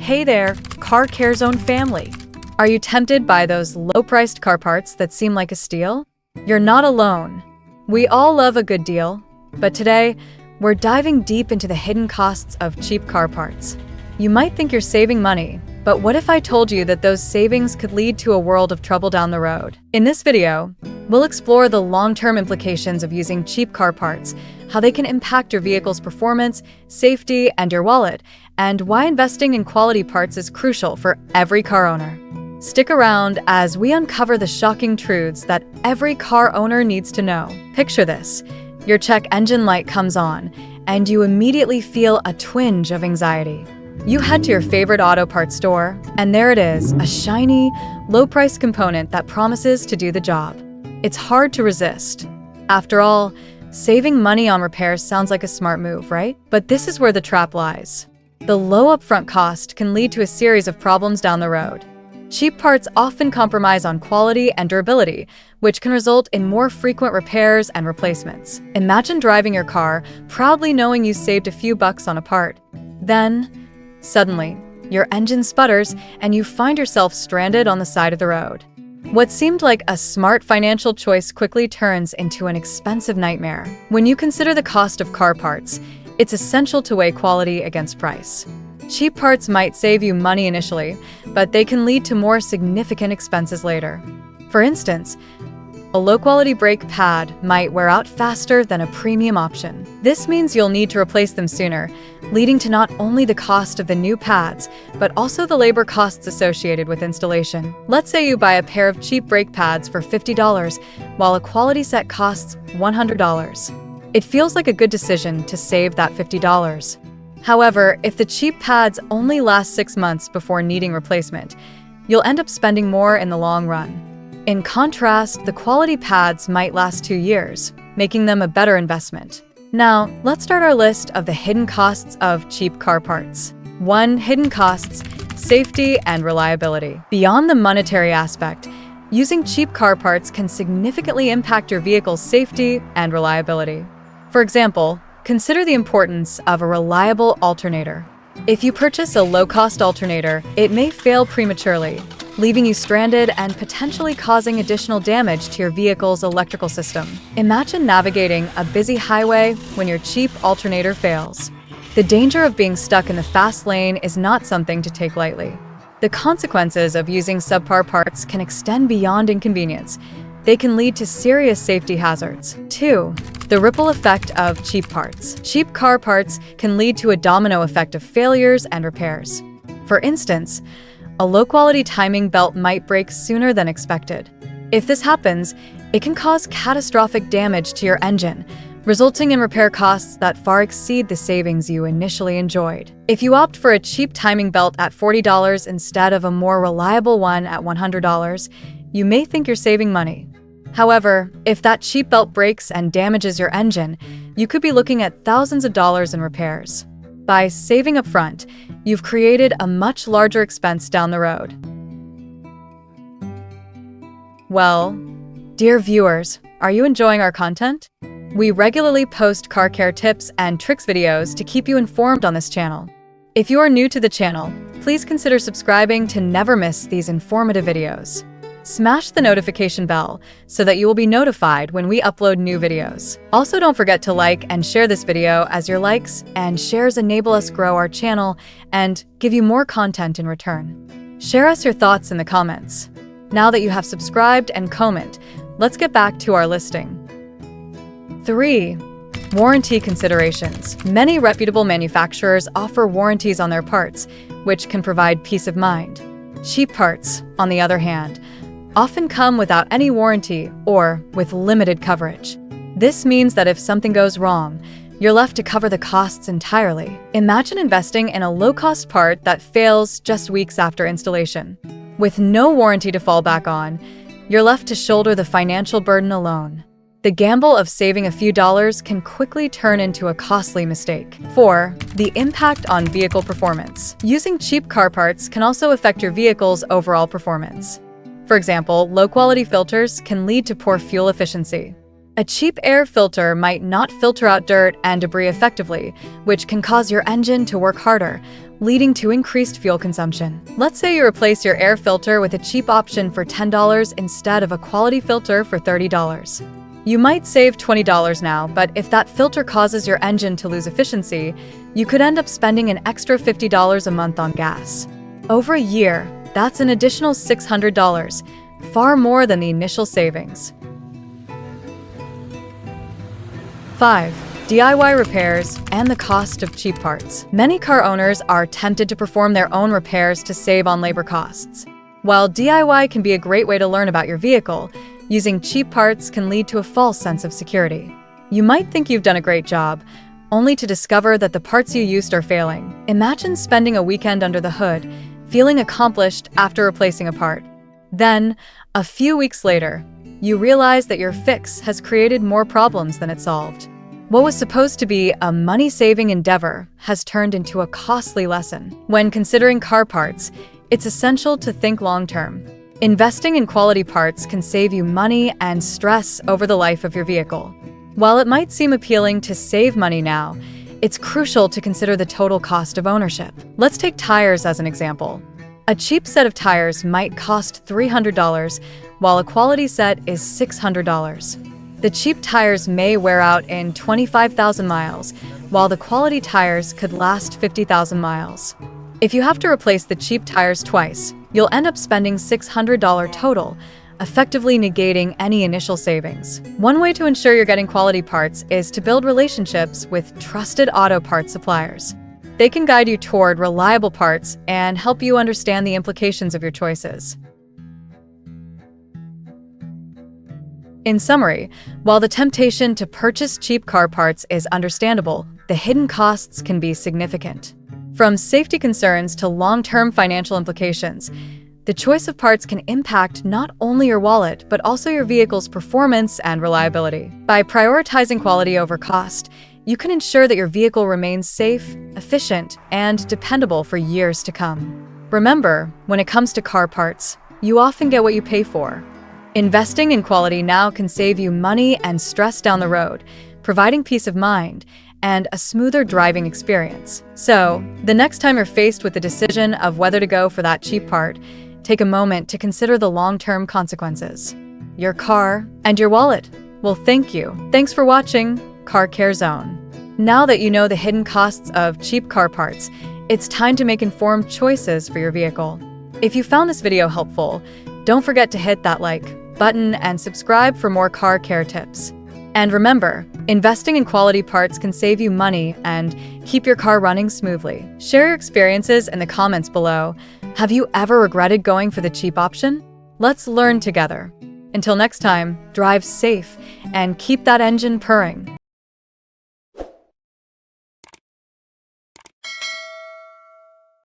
Hey there, Car Care Zone family. Are you tempted by those low-priced car parts that seem like a steal? You're not alone. We all love a good deal, but today, we're diving deep into the hidden costs of cheap car parts. You might think you're saving money, but what if I told you that those savings could lead to a world of trouble down the road? In this video, we'll explore the long-term implications of using cheap car parts, how they can impact your vehicle's performance, safety, and your wallet, and why investing in quality parts is crucial for every car owner. Stick around as we uncover the shocking truths that every car owner needs to know. Picture this. Your check engine light comes on, and you immediately feel a twinge of anxiety. You head to your favorite auto parts store, and there it is, a shiny, low-priced component that promises to do the job. It's hard to resist. After all, saving money on repairs sounds like a smart move, right? But this is where the trap lies. The low upfront cost can lead to a series of problems down the road. Cheap parts often compromise on quality and durability, which can result in more frequent repairs and replacements. Imagine driving your car, proudly knowing you saved a few bucks on a part. Then, suddenly, your engine sputters and you find yourself stranded on the side of the road. What seemed like a smart financial choice quickly turns into an expensive nightmare. When you consider the cost of car parts, it's essential to weigh quality against price. Cheap parts might save you money initially, but they can lead to more significant expenses later. For instance, a low-quality brake pad might wear out faster than a premium option. This means you'll need to replace them sooner, leading to not only the cost of the new pads, but also the labor costs associated with installation. Let's say you buy a pair of cheap brake pads for $50, while a quality set costs $100. It feels like a good decision to save that $50. However, if the cheap pads only last 6 months before needing replacement, you'll end up spending more in the long run. In contrast, the quality pads might last 2 years, making them a better investment. Now, let's start our list of the hidden costs of cheap car parts. 1. Hidden costs: safety and reliability. Beyond the monetary aspect, using cheap car parts can significantly impact your vehicle's safety and reliability. For example, consider the importance of a reliable alternator. If you purchase a low-cost alternator, it may fail prematurely, leaving you stranded and potentially causing additional damage to your vehicle's electrical system. Imagine navigating a busy highway when your cheap alternator fails. The danger of being stuck in the fast lane is not something to take lightly. The consequences of using subpar parts can extend beyond inconvenience. They can lead to serious safety hazards. 2. The ripple effect of cheap parts. Cheap car parts can lead to a domino effect of failures and repairs. For instance, a low-quality timing belt might break sooner than expected. If this happens, it can cause catastrophic damage to your engine, resulting in repair costs that far exceed the savings you initially enjoyed. If you opt for a cheap timing belt at $40 instead of a more reliable one at $100, you may think you're saving money. However, if that cheap belt breaks and damages your engine, you could be looking at thousands of dollars in repairs. By saving upfront, you've created a much larger expense down the road. Well, dear viewers, are you enjoying our content? We regularly post car care tips and tricks videos to keep you informed on this channel. If you are new to the channel, please consider subscribing to never miss these informative videos. Smash the notification bell so that you will be notified when we upload new videos. Also, don't forget to like and share this video, as your likes and shares enable us grow our channel and give you more content in return. Share us your thoughts in the comments. Now that you have subscribed and comment, let's get back to our listing. 3. Warranty considerations. Many reputable manufacturers offer warranties on their parts, which can provide peace of mind. Cheap parts, on the other hand, often come without any warranty or with limited coverage. This means that if something goes wrong, you're left to cover the costs entirely. Imagine investing in a low-cost part that fails just weeks after installation. With no warranty to fall back on, you're left to shoulder the financial burden alone. The gamble of saving a few dollars can quickly turn into a costly mistake. 4. The impact on vehicle performance. Using cheap car parts can also affect your vehicle's overall performance. For example, low-quality filters can lead to poor fuel efficiency. A cheap air filter might not filter out dirt and debris effectively, which can cause your engine to work harder, leading to increased fuel consumption. Let's say you replace your air filter with a cheap option for $10 instead of a quality filter for $30. You might save $20 now, but if that filter causes your engine to lose efficiency, you could end up spending an extra $50 a month on gas. Over a year, that's an additional $600, far more than the initial savings. 5. DIY repairs and the cost of cheap parts. Many car owners are tempted to perform their own repairs to save on labor costs. While DIY can be a great way to learn about your vehicle, using cheap parts can lead to a false sense of security. You might think you've done a great job, only to discover that the parts you used are failing. Imagine spending a weekend under the hood, feeling accomplished after replacing a part. Then, a few weeks later, you realize that your fix has created more problems than it solved. What was supposed to be a money-saving endeavor has turned into a costly lesson. When considering car parts, it's essential to think long-term. Investing in quality parts can save you money and stress over the life of your vehicle. While it might seem appealing to save money now, it's crucial to consider the total cost of ownership. Let's take tires as an example. A cheap set of tires might cost $300, while a quality set is $600. The cheap tires may wear out in 25,000 miles, while the quality tires could last 50,000 miles. If you have to replace the cheap tires twice, you'll end up spending $600 total, effectively negating any initial savings. One way to ensure you're getting quality parts is to build relationships with trusted auto parts suppliers. They can guide you toward reliable parts and help you understand the implications of your choices. In summary, while the temptation to purchase cheap car parts is understandable, the hidden costs can be significant. From safety concerns to long-term financial implications, the choice of parts can impact not only your wallet, but also your vehicle's performance and reliability. By prioritizing quality over cost, you can ensure that your vehicle remains safe, efficient, and dependable for years to come. Remember, when it comes to car parts, you often get what you pay for. Investing in quality now can save you money and stress down the road, providing peace of mind and a smoother driving experience. So, the next time you're faced with the decision of whether to go for that cheap part, take a moment to consider the long-term consequences. Your car and your wallet will thank you. Thanks for watching Car Care Zone. Now that you know the hidden costs of cheap car parts, it's time to make informed choices for your vehicle. If you found this video helpful, don't forget to hit that like button and subscribe for more car care tips. And remember, investing in quality parts can save you money and keep your car running smoothly. Share your experiences in the comments below. Have you ever regretted going for the cheap option? Let's learn together. Until next time, drive safe and keep that engine purring.